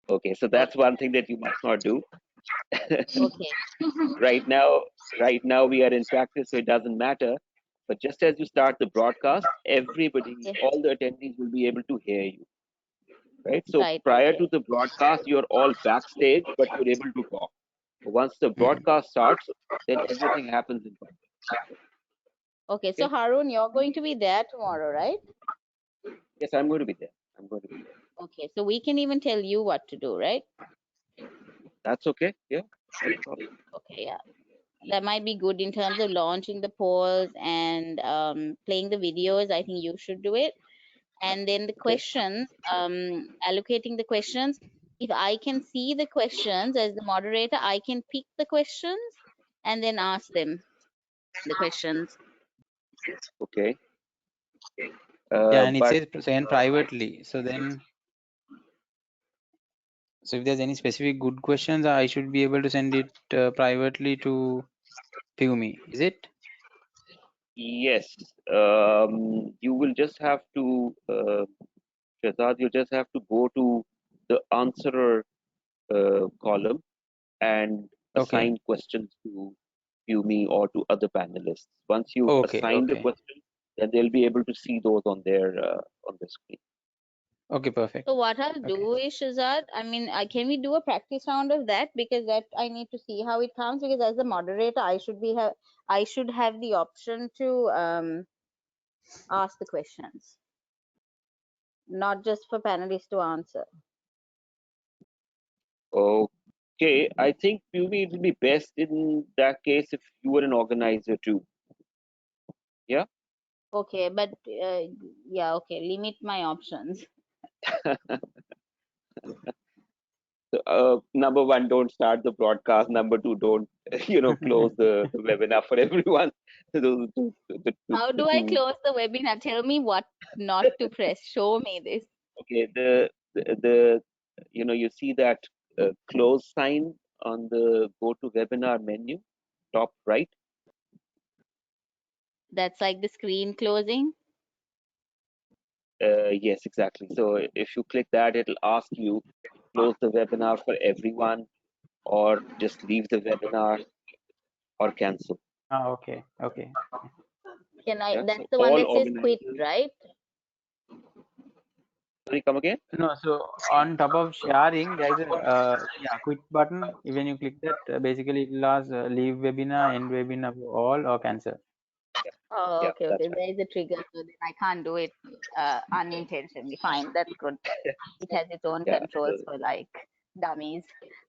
Okay, so that's one thing that you must not do. Okay. Right now we are in practice, so it doesn't matter. But just as you start the broadcast, everybody, all the attendees will be able to hear you. Right? So Right. prior Okay. to the broadcast, you're all backstage, but you're able to talk. Once the broadcast starts, then everything happens in public. Okay. So Harun, you're going to be there tomorrow, right? Yes, I'm going to be there. Okay. So we can even tell you what to do, right? That's okay. Yeah. Okay. Yeah. That might be good in terms of launching the polls and playing the videos. I think you should do it. And then the questions, allocating the questions. If I can see the questions as the moderator, I can pick the questions and then ask them the questions. Okay. Yeah, and it says send privately. So then, so if there's any specific good questions, I should be able to send it privately to me. Is it? Yes. You will just have to, Shazad, you just have to go to the answerer column and assign questions to me or to other panelists. Once you assign the question, then they'll be able to see those on their screen. Okay, perfect. So what I'll do is, Shazad, I mean, can we do a practice round of that? Because that I need to see how it comes. Because as the moderator, I should have the option to ask the questions, not just for panelists to answer. Okay, I think Pumi, it will be best in that case if you were an organizer too. Yeah. Okay, but yeah, okay, limit my options. So, number one, don't start the broadcast. Number two, don't close the webinar for everyone. How do I close the webinar? Tell me what not to press. Show me this. Okay, the you see that close sign on the go to webinar menu, top right. That's like the screen closing. Yes, exactly. So if you click that, it'll ask you close the webinar for everyone, or just leave the webinar, or cancel. Okay. Can I? Yeah, That's so the one that all says quit, right? Sorry, come again? No, so on top of sharing, there's a quit button. When you click that, basically it will ask leave webinar, end webinar for all, or cancel. Oh, Yeah, okay. right. There is a trigger, so then I can't do it unintentionally. Fine, that's good. It has its own controls for like dummies.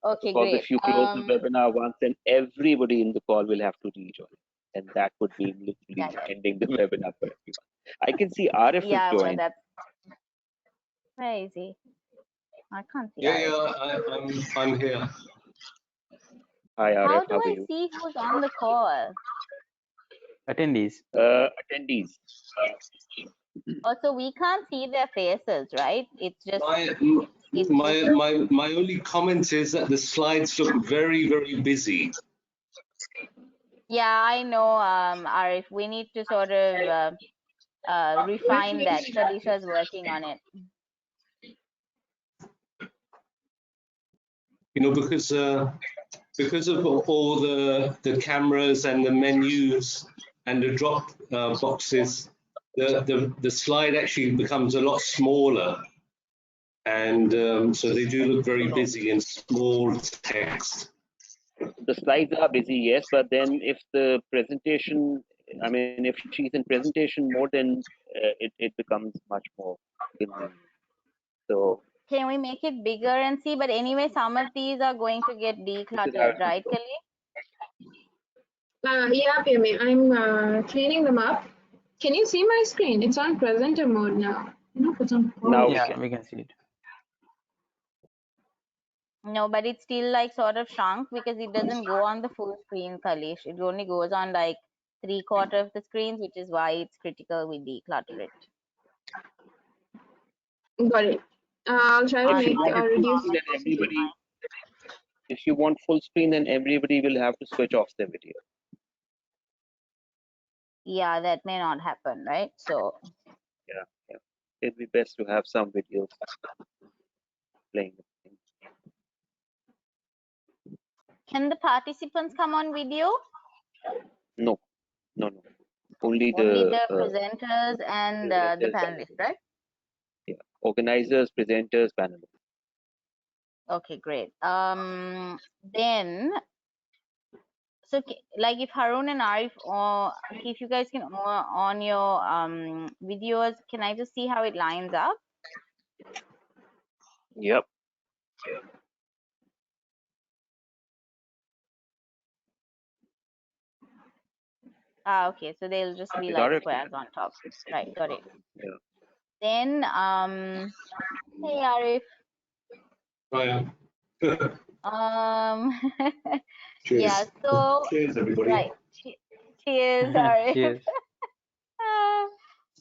Okay, because great. if you close the webinar once, then everybody in the call will have to rejoin, and that would be literally ending the webinar for everyone. I can see RF is well, joined. that's crazy. I can't see. Yeah, I'm here. Hi, RF. How do are I you? see who's on the call? Attendees. Attendees. Oh, so we can't see their faces, right? It's just my only comment is that the slides look very, very busy. Yeah, I know, Arif. We need to sort of refine that. Felicia is working on it. Because of all the cameras and the menus and the drop boxes, the slide actually becomes a lot smaller, and so they do look very busy in small text. The slides are busy, yes, but then if the presentation, I mean, if she's in presentation mode, then it becomes much more convenient. So can we make it bigger and see? But anyway, some of these are going to get decluttered, right, Kelly? Yeah, Pimi, I'm cleaning them up. Can you see my screen? It's on presenter mode now. Now we can see it. No, but it's still like sort of shrunk because it doesn't go on the full screen, Kalish. It only goes on like 3/4 of the screens, which is why it's critical we declutter it. Got it. I'll try to make reduce. If you want full screen, then everybody will have to switch off their video. Yeah, that may not happen, right? So yeah, it'd be best to have some videos playing. Can the participants come on video? No, no, no. Only Only the the presenters and the presenters and panelists, right? yeah, organizers, presenters, panelists. Okay, great. Then, so like if Harun and Arif, or if you guys can on your videos, can I just see how it lines up? Yep. Ah, okay, so they'll just be like Got it? squares on top. Right, got it. Yeah. Then, hey Arif. Right. Cheers. Yeah, so Cheers, everybody. right. Cheers, Arif. Cheers.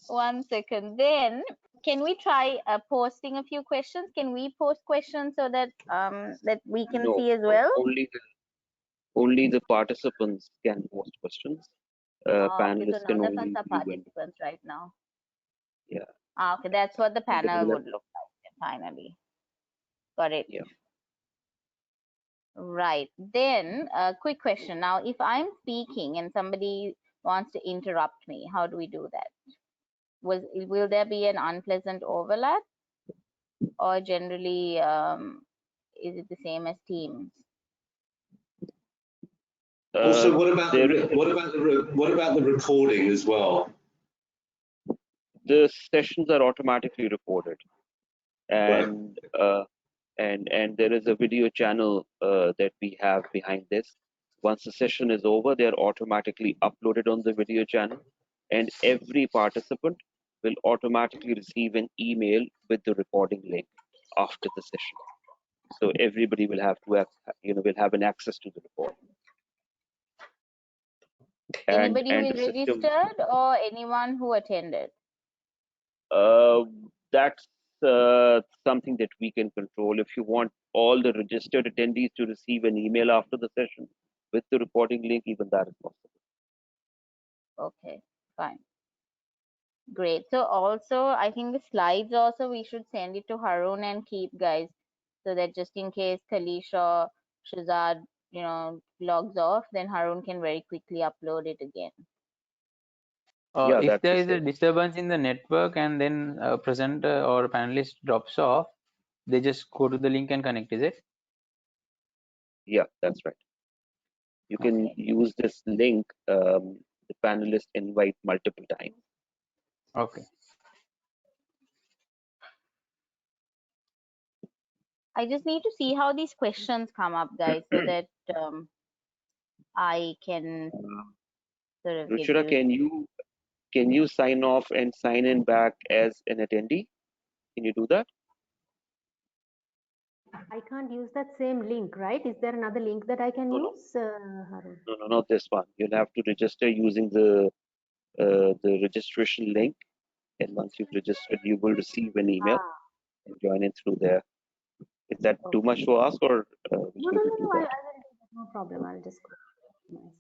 One second. Then can we try posting a few questions? Can we post questions so that that we can No, see as no, well? only the participants can post questions. Okay, so Panelists can none of us only are view and participants right now. yeah. Okay, that's what the And then panel we'll would look like finally. Got it. yeah. Right. Then a quick question. Now, if I'm speaking and somebody wants to interrupt me, how do we do that? Will there be an unpleasant overlap, or generally is it the same as Teams? Also, what about There the what about the recording as well? the sessions are automatically recorded, and and there is a video channel that we have behind this. Once the session is over, they are automatically uploaded on the video channel, and every participant will automatically receive an email with the recording link after the session. So everybody will have to will have an access to the recording. Anybody who And is the system registered or anyone who attended? that's something that we can control. If you want all the registered attendees to receive an email after the session with the recording link, even that is possible. Okay, fine. Great. So also, I think the slides also we should send it to Harun and keep, guys, so that just in case Kalish or Shazad, logs off, then Harun can very quickly upload it again. Yeah, If that's there the is a same. disturbance in the network and then a presenter or a panelist drops off, they just go to the link and connect, is it? Yeah, that's right. You can Okay. use this link, the panelists invite multiple times. Okay. I just need to see how these questions come up, guys, so that I can sort of get Ruchira, used. can you sign off and sign in back as an attendee? Can you do that? I can't use that same link, right? Is there another link that I can No, use, Harun? no, not this one. You'll have to register using the registration link, and once you've registered, you will receive an email Ah, and join in through there. Is that too okay. much to ask, or we No, can no, do no, no. I that? will do that. No problem. I'll just go myself.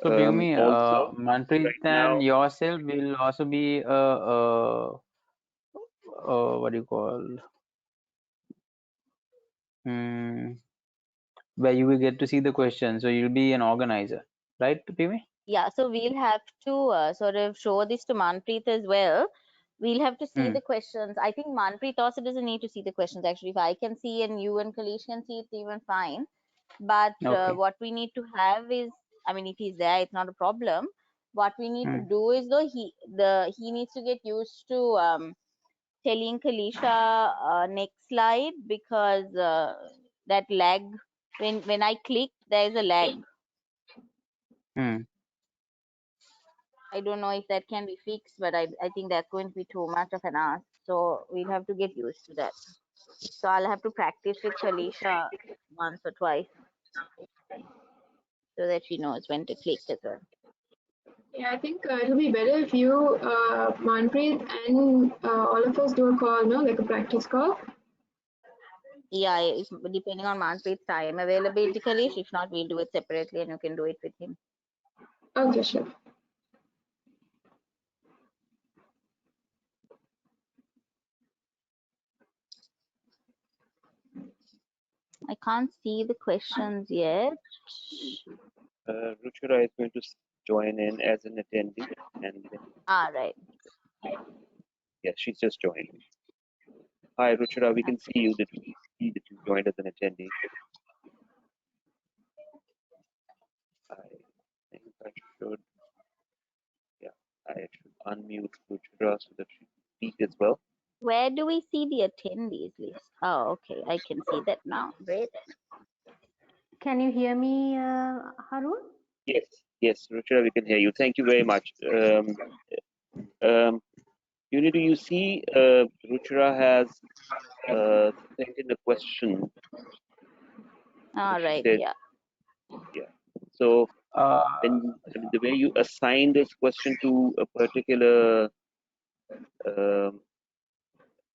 So Piyumi, Also, Manpreet right and now, yourself will also be what do you call, where you will get to see the questions. So you'll be an organizer, right, Piyumi? Yeah, so we'll have to sort of show this to Manpreet as well. We'll have to see the questions. I think Manpreet also doesn't need to see the questions. Actually, if I can see and you and Kalish can see, it's even fine. But Okay. what we need to have is, I mean, if he's there, it's not a problem. What we need to do is, though, he needs to get used to telling Kalisha next slide, because that lag, when I click, there's a lag. I don't know if that can be fixed, but I think that's going to be too much of an ask. So we'll have to get used to that. So I'll have to practice with Kalisha once or twice so that she knows when to click as well. Yeah, I think it'll be better if you, Manpreet, and all of us do a call, no, like a practice call. Yeah, depending on Manpreet's time availability, Kalish. If not, we'll do it separately and you can do it with him. Okay, sure. can't see the questions yet. Ruchira is going to join in as an attendee, and then, Right. yes, she's just joined. Hi, Ruchira, we can see you. That we see that you joined as an attendee. I think I should, yeah, I should unmute Ruchira so that she can speak as well. Where do we see the attendees list? Oh, okay. I can see that now. Great. Can you hear me, Harun? Yes, yes, Ruchira, we can hear you. Thank you very much. Do you see Ruchira has sent in a question. Right. Said, yeah. Yeah. So the way you assign this question to a particular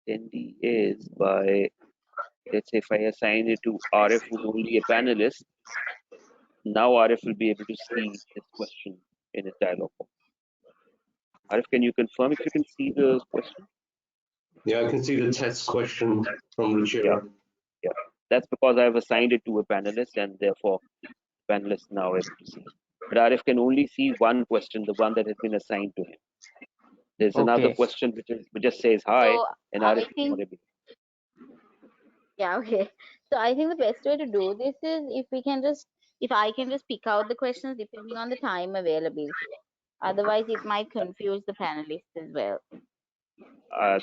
attendee is by, let's say, if I assign it to Arif, who's only a panelist, now Arif will be able to see this question in his dialog box. Arif, can you confirm if you can see the question? Yeah, I can see the test question from Ruchira. Yeah. That's because I've assigned it to a panelist, and therefore the panelist now able to see. But Arif can only see one question, the one that has been assigned to him. There's another question which just says hi, So and Arif I think, yeah, okay. So I think the best way to do this is if I can just pick out the questions depending on the time available. Otherwise, it might confuse the panelists as well.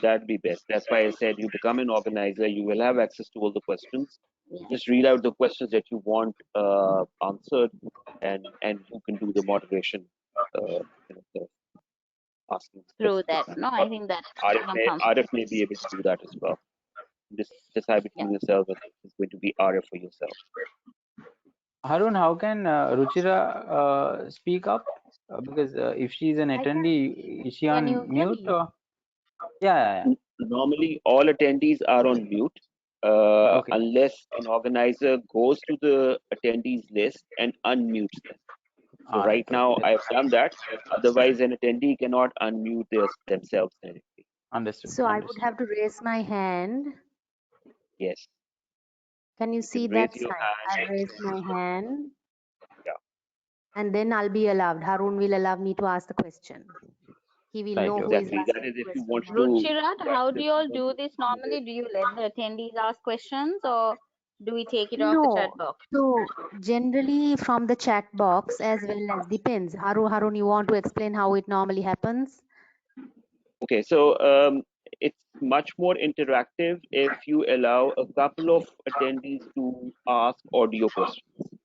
That'd be best. That's why I said you become an organizer, you will have access to all the questions. Yeah. Just read out the questions that you want answered, and you can do the moderation, asking Through that. specific No, I think that Arif may be able to do that as well. Just decide between yourself whether it's going to be Arif for yourself. Harun, how can Ruchira speak up? Because if she's an attendee, is she on mute? Or? Yeah. Normally, all attendees are on mute, unless an organizer goes to the attendees list and unmutes them. So right now, I've done that. Otherwise, an attendee cannot unmute themselves directly. Understood. So I would have to raise my hand. Yes. Can you see that sign? I raise my hand. Yeah. And then I'll be allowed. Harun will allow me to ask the question. He will know who is asking that is if you want to. Ruchirat, how do you all do this normally? Do you let the attendees ask questions, or do we take it off the chat box? So generally from the chat box, as well as depends. Harun, you want to explain how it normally happens? Okay, so it's much more interactive if you allow a couple of attendees to ask audio questions.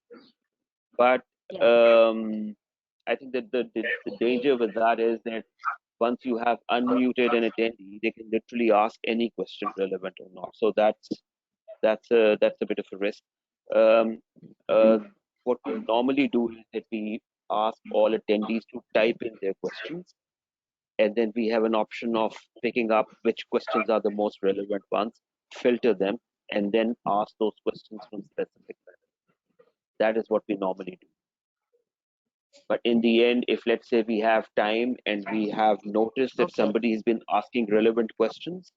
But I think that the danger with that is that once you have unmuted an attendee, they can literally ask any question, relevant or not. So that's a bit of a risk. What we normally do is that we ask all attendees to type in their questions, and then we have an option of picking up which questions are the most relevant ones, filter them, and then ask those questions from specific panelists. That is what we normally do. But in the end, if let's say we have time and we have noticed that somebody has been asking relevant questions,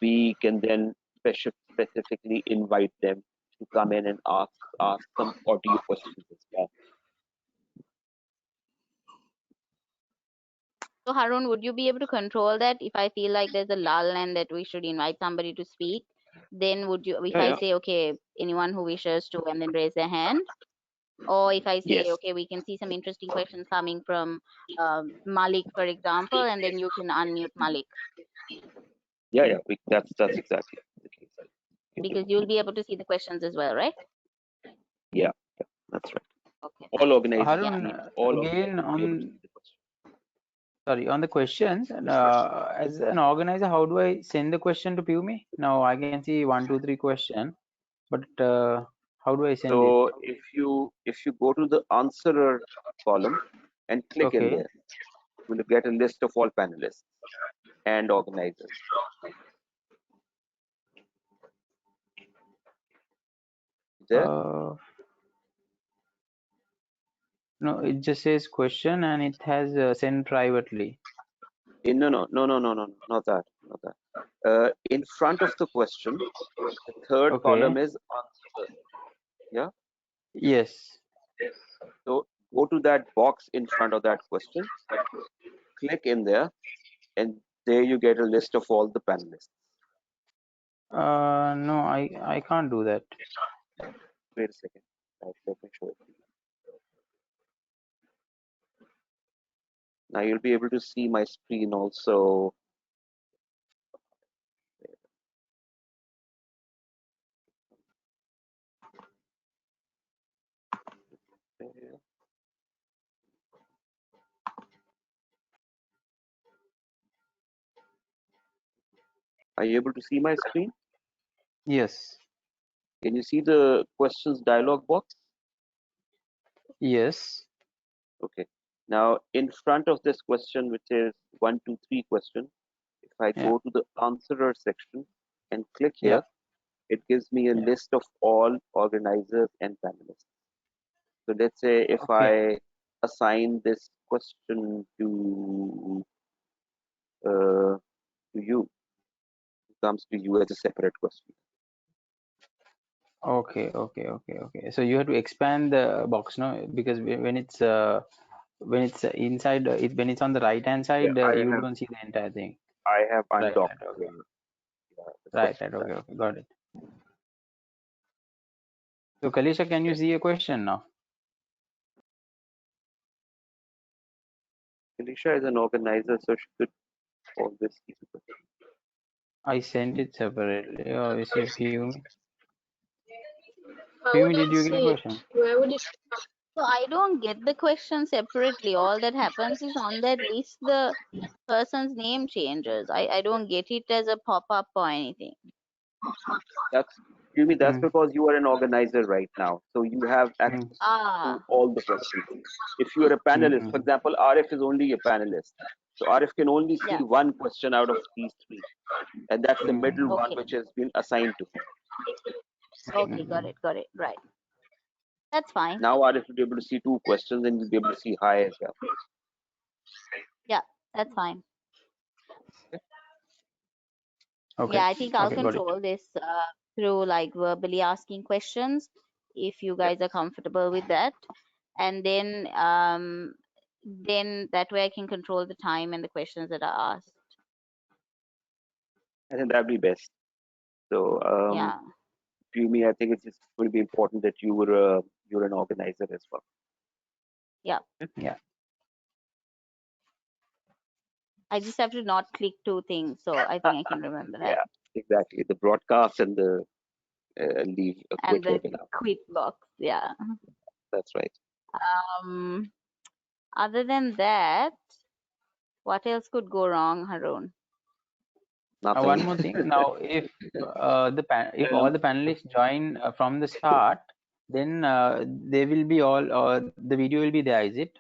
we can then specifically invite them to come in and ask some audio questions as well. So Harun, would you be able to control that if I feel like there's a lull and that we should invite somebody to speak? Then would you, if I say, okay, anyone who wishes to, and then raise their hand? Or if I say, okay, we can see some interesting questions coming from Malik, for example, and then you can unmute Malik. Yeah, that's exactly the case. Because you'll be able to see the questions as well, right? Yeah, that's right. Okay. All organizers. Harun, again on the questions, as an organizer, how do I send the question to Pumi? Now I can see 1, 2, 3 question, but how do I send it? So if you go to the answerer column and click in there, you will get a list of all panelists and organizers. There? No, it just says question and it has sent privately. No, not that. In front of the question, the third column is answer. Yeah. Yes. So go to that box in front of that question, click in there, and there you get a list of all the panelists. No, I can't do that. Wait a second. Let me show it. Now you'll be able to see my screen also. Are you able to see my screen? Yes. Can you see the questions dialog box? Yes. Okay. Now in front of this question, which is 1, 2, 3 question, if I Yeah. go to the answerer section and click Yeah. here, it gives me a Yeah. list of all organizers and panelists. So let's say if Okay. I assign this question to you, it comes to you as a separate question. Okay. So you have to expand the box, no? Because when it's inside, when it's on the right hand Yeah, side, you don't see the entire thing. I have Right. undocked Okay. the Right. question. Okay. Got it. So Kalisha, can you see a question now? Alicia is an organizer, so she could always see the question. I sent it separately. Oh, is it Piyumi? How Piyumi, would did I you get a see it? question? Where would it? So I don't get the question separately. All that happens is on that list, the person's name changes. I don't get it as a pop-up or anything. That's that's Mm. because you are an organizer right now, so you have Mm. access to all the questions. If you are a panelist, for Mm. example, Arif is only a panelist, so Arif can only see Yeah. one question out of these 3, and that's the middle Mm. one Okay. which has been assigned to him. Okay. Got it. Right. That's fine. Now Arif will be able to see 2 questions, and you'll be able to see hi as well. Yeah, that's fine. Okay. Yeah, I think I'll Okay, got it. control this through like verbally asking questions if you guys are comfortable with that. And then that way I can control the time and the questions that are asked. I think that'd be best. So, Yeah. Pumi, I think it's just going to be important that you're an organizer as well. Yeah. Yeah. I just have to not click 2 things, so I think I can remember that. Yeah, exactly. The broadcast and the leave a And quit the webinar. quit box. Yeah. That's right. Other than that, what else could go wrong, Harun? Nothing. One more thing. Now, if if all the panelists join from the start, then they will be all, the video will be there, is it?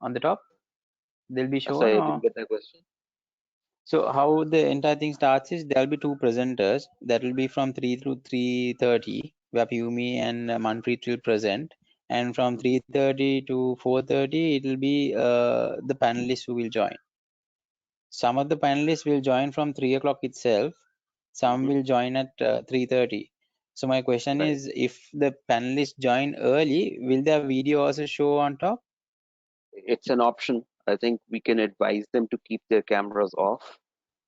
On the top, they'll be shown. Sorry, I Or didn't get that question. so how the entire thing starts is there'll be 2 presenters that will be from 3 to 3:30, where Piyumi and Manpreet will present, and from 3:30 to 4:30 it will be the panelists who will join. Some of the panelists will join from 3 o'clock itself. Some will join at 3:30. So my question Right. is, if the panelists join early, will their video also show on top? It's an option. I think we can advise them to keep their cameras off.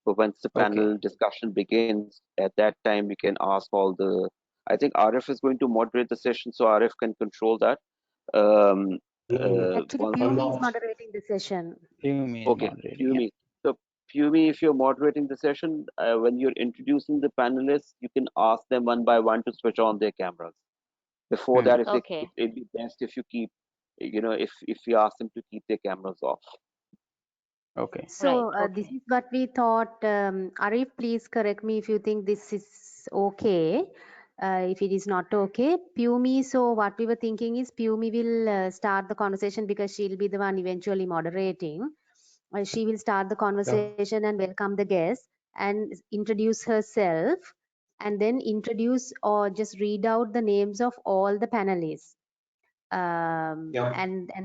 But once the panel discussion begins, at that time we can ask all the. I think Arif is going to moderate the session, so Arif can control that. Actually, Once, Pumi is moderating the session. Piyumi is okay, moderating. Pumi. So Pumi, if you're moderating the session, when you're introducing the panelists, you can ask them one by one to switch on their cameras. Before that, if Okay. it'd be best if you keep, if you ask them to keep their cameras off. Okay. So Right. this is what we thought. Arif, please correct me if you think this is okay. If it is not okay, Pumi. So what we were thinking is Pumi will start the conversation because she'll be the one eventually moderating. She will start the conversation and welcome the guests and introduce herself, and then introduce or just read out the names of all the panelists and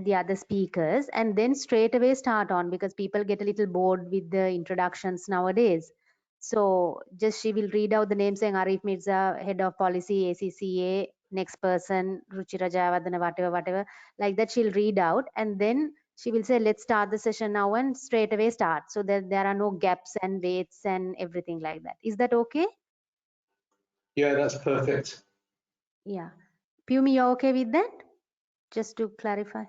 the other speakers, and then straight away start on, because people get a little bored with the introductions nowadays. So just she will read out the names saying Arif Mirza, head of policy ACCA, next person, Ruchira Jayawardena, whatever, like that she'll read out, and then she will say, let's start the session now, and straight away start, so that there are no gaps and waits and everything like that. Is that okay? Yeah, that's perfect. Yeah. Pumi, you're okay with that? Just to clarify.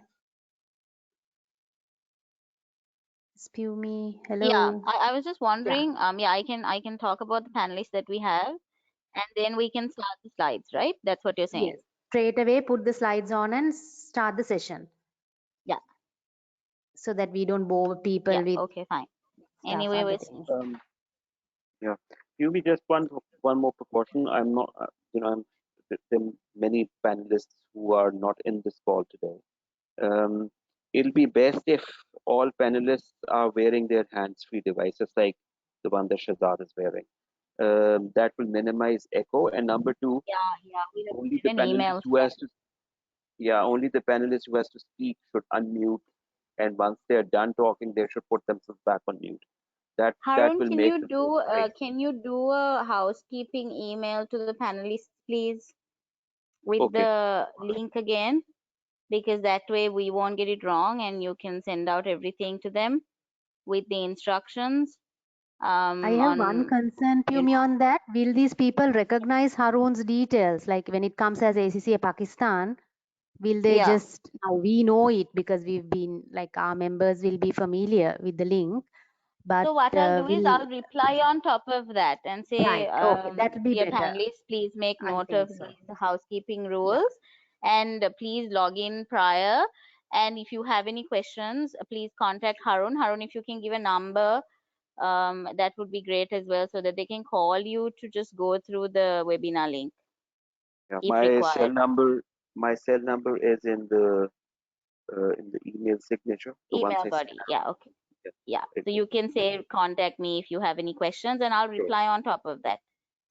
Pumi, Yeah, hello. I was just Yeah. wondering, yeah, I can talk about the panelists that we have, and then we can start the slides, right? That's what you're saying. Yes. Straight away put the slides on and start the session. Yeah. So that we don't bore people Yeah, with okay, fine. stuff, Anyway, other we're things. Yeah, maybe just one more precaution. I'm not, there are many panelists who are not in this call today. It'll be best if all panelists are wearing their hands-free devices like the one that Shazad is wearing. That will minimize echo. And number two, yeah, we'll only the send an panelist email to who them. has to, only the panelist who has to speak should unmute. And once they're done talking, they should put themselves back on mute. That Harun, will make the flow right. can you do a housekeeping email to the panelists, please, with Okay. the link again? Because that way we won't get it wrong, and you can send out everything to them with the instructions. I have one On, concern, you Pumi, know, on that. Will these people recognize Harun's details? Like when it comes as ACCA Pakistan, will they yeah. just, now we know it because we've been, like our members will be familiar with the link, but So what I'll do is will, I'll reply on top of that and say, right, okay, that will be dear better. panelists, please make I note think of so. these housekeeping Yeah. rules, and please log in prior. And if you have any questions, please contact Harun. Harun, if you can give a number, that would be great as well, so that they can call you to just go through the webinar link Yeah, if required. my cell number is in the email signature. So once Email I send body. out, Yeah, okay. Yeah. it So will you can say contact me if you have any questions, and I'll show. reply on top of that.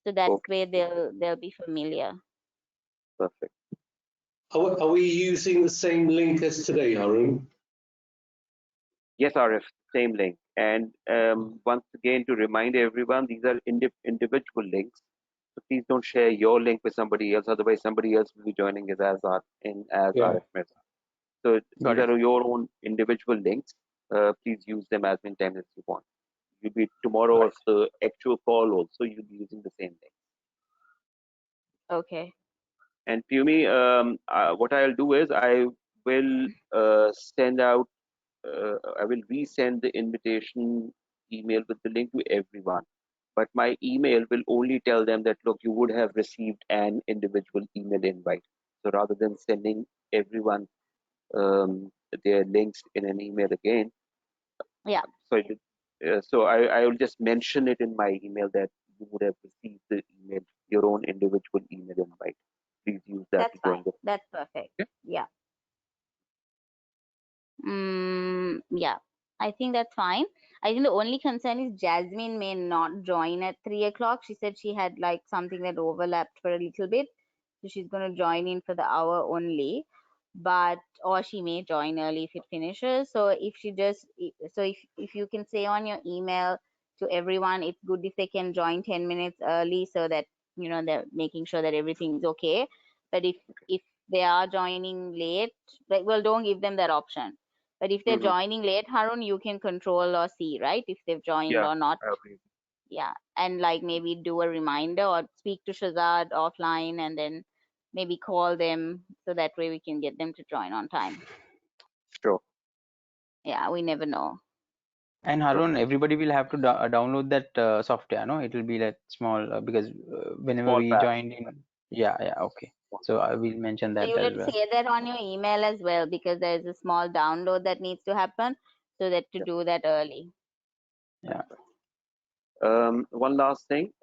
So that Okay, way they'll be familiar. perfect. Are we using the same link as today, Harun? Yes, RF, same link. And once again, to remind everyone, these are individual links. So please don't share your link with somebody else. Otherwise, somebody else will be joining us as Yeah. RF Mirza. So Got these it. are your own individual links. Please use them as many times as you want. You'll be tomorrow Right. of the actual call also, you'll be using the same link. Okay. And Pumi, what I'll do is I will send out, I will resend the invitation email with the link to everyone. But my email will only tell them that, look, you would have received an individual email invite. So rather than sending everyone their links in an email again, Yeah, so I will just mention it in my email that you would have received the email, your own individual email invite. Please use that that's to fine. join the. That's perfect. Okay? Yeah. Yeah. I think that's fine. I think the only concern is Jasmine may not join at 3 o'clock. She said she had like something that overlapped for a little bit. So she's going to join in for the hour only. But, or she may join early if it finishes. So if she just, so if you can say on your email to everyone, it's good if they can join 10 minutes early so that, you know, they're making sure that everything's okay. But if they are joining late, like, well, don't give them that option. But if they're Mm-hmm. joining late, Harun, you can control or see, right? If they've joined Yeah, or not. I agree. Yeah. And like maybe do a reminder or speak to Shazad offline and then maybe call them so that way we can get them to join on time. Sure. Yeah, we never know. And Harun, everybody will have to download that software, no? It will be like small because whenever Small we patch. joined in, yeah, okay. So I will mention So that you as can well. say that on your email as well, because there's a small download that needs to happen, so that to Yeah. do that early. Yeah. One last thing.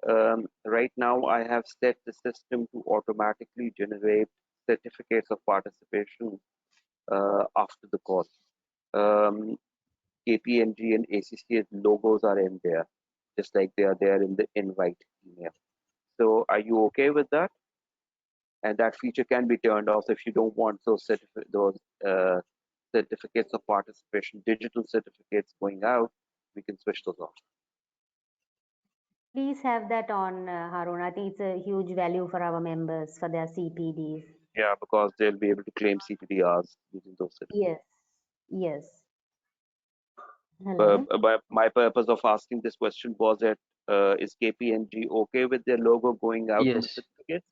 Right now, I have set the system to automatically generate certificates of participation after the call. KPMG and ACC's logos are in there, just like they are there in the invite email. So are you okay with that? And that feature can be turned off. So if you don't want those certificates of participation, digital certificates going out, we can switch those off. Please have that on, Harun. I think it's a huge value for our members for their CPDs. Yeah, because they'll be able to claim CPDRs using those certificates. Yes. Yes. Hello. But my purpose of asking this question was that is KPMG okay with their logo going out in the Yes. certificates?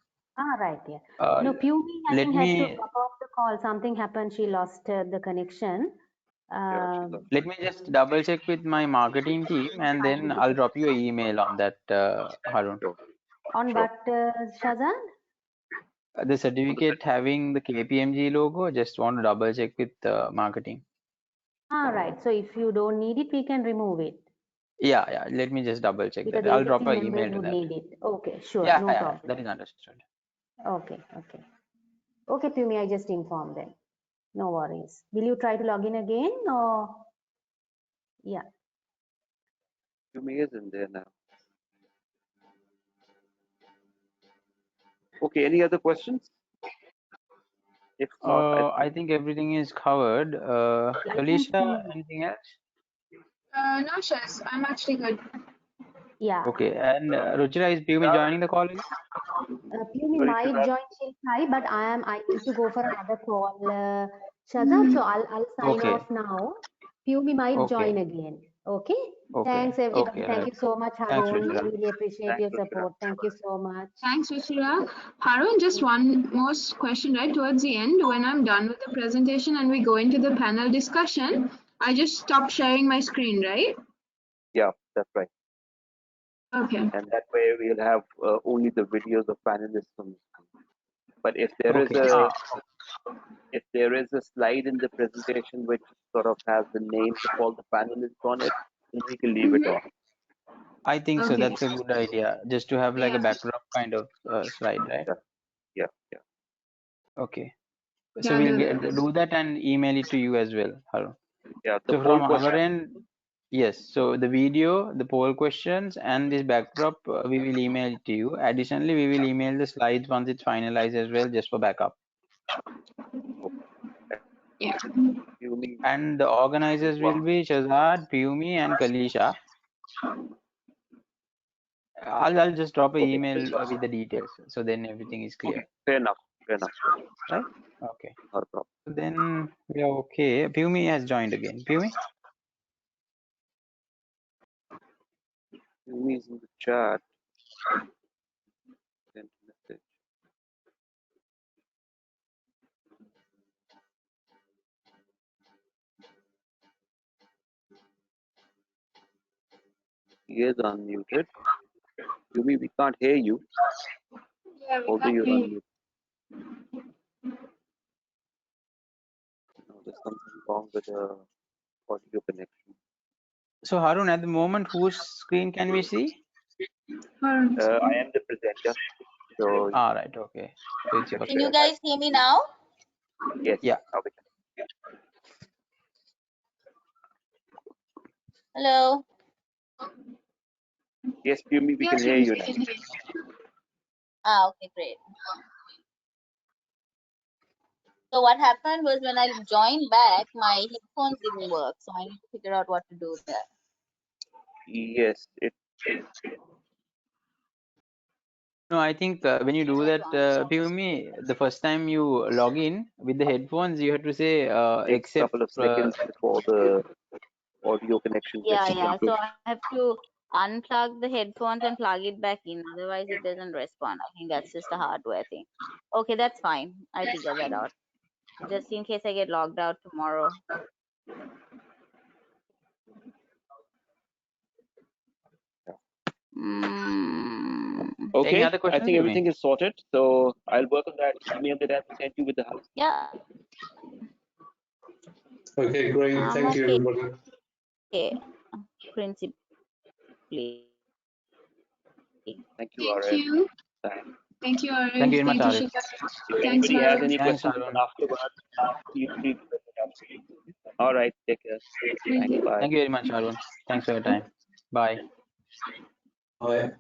Right. Yeah. No, Uh, Pumi, I let think, had to me drop off the call. Something happened. She lost the connection. Yeah, she got let me just double check with my marketing team, and then I'll drop you an email on that, Harun. sure. On Sure. what, Shazad? The certificate having the KPMG logo, just want to double check with marketing. Right. So if you don't need it, we can remove it. Yeah. Let me just double check Because that. the I'll drop existing an email members to would that. need it. Okay, sure. Yeah, No problem. that is understood. Okay. Okay, Pumi, I just informed them. No worries. Will you try to log in again or? Yeah. Yumi is in there now. Okay, any other questions? If not, I think everything is covered. Kalisha, anything else? No, Shaz, I'm actually good. Yeah. Okay, and Ruchira, is Pumi joining the call again? Pumi Sorry, might Shiraj. join till 5, but I need to go for another call. Shazad, so I'll sign Okay. off now. Pumi might join Okay. again. Okay. Okay. Thanks everybody. Okay. Thank Right. you so much, Thanks, Harun. Ruchira. Really appreciate Thanks, your Ruchira. support. Thank you so much. Thanks, Ruchira. Harun, just one more question right towards the end. When I'm done with the presentation and we go into the panel discussion, I just stop sharing my screen, right? Yeah, that's right. Okay. And that way we'll have only the videos of panelists on the screen. But if there is Okay. a slide in the presentation which sort of has the names of all the panelists on it, then we can leave it on. I think so. Okay. That's a good idea. Just to have like a Yeah. backdrop kind of slide, right? Yeah. Okay. So Yeah, we'll do that and email it to you as well, Harun. Yeah, the So poll from our question. end, yes. So the video, the poll questions, and this backdrop, we will email it to you. Additionally, we will email the slides once it's finalized as well, just for backup. Yeah. Yumi, And the organizers will be Shazad, Piyumi, and Kalisha. I'll just drop an email with the details, so then everything is clear. Okay, fair enough. Right? Okay. Not a problem. So then we are okay. Piyumi has joined again. Piyumi? Yumi is in the chat. Sent a message. He is unmuted. Yumi, we can't hear you. Yeah, we Although can't you're hear you. unmuted. No, there's something wrong with the audio connection. So Harun, at the moment, whose screen can we see? Harun. I am the presenter. So Right. Okay. So it's your Can you screen. guys hear me now? yes. Yeah. Okay. Hello. Yes, Yumi, we can Yes, hear you we now. can hear you. Okay, great. So what happened was when I joined back, my headphones didn't work. So I need to figure out what to do there. Yes, No, I think when you do that, Piyumi, the first time you log in with the headphones, you have to say takes a except. couple of seconds before the audio connection gets Yeah. good. So I have to unplug the headphones and plug it back in. Otherwise, it doesn't respond. I think that's just a hardware thing. Okay, that's fine. I'll figure that out. Just in case I get logged out tomorrow. Okay, Any other I questions, think Piyumi? everything is sorted. So I'll work on that email that I sent you with the help. Yeah. Okay, great. I'm Thank you, okay. everybody. Okay. Principally. Thank you, Thank Arun. you. Thanks. Thank you, Arun. Thank you very much, Thank you, Arif. Shikha. If Thanks, anybody has Harun. any Thanks, questions Harun. afterwards, feel free to bring it up. All right, take care. Thank Thanks, you. bye. Thank you very much, Harun. Thanks for your time. Bye. Bye.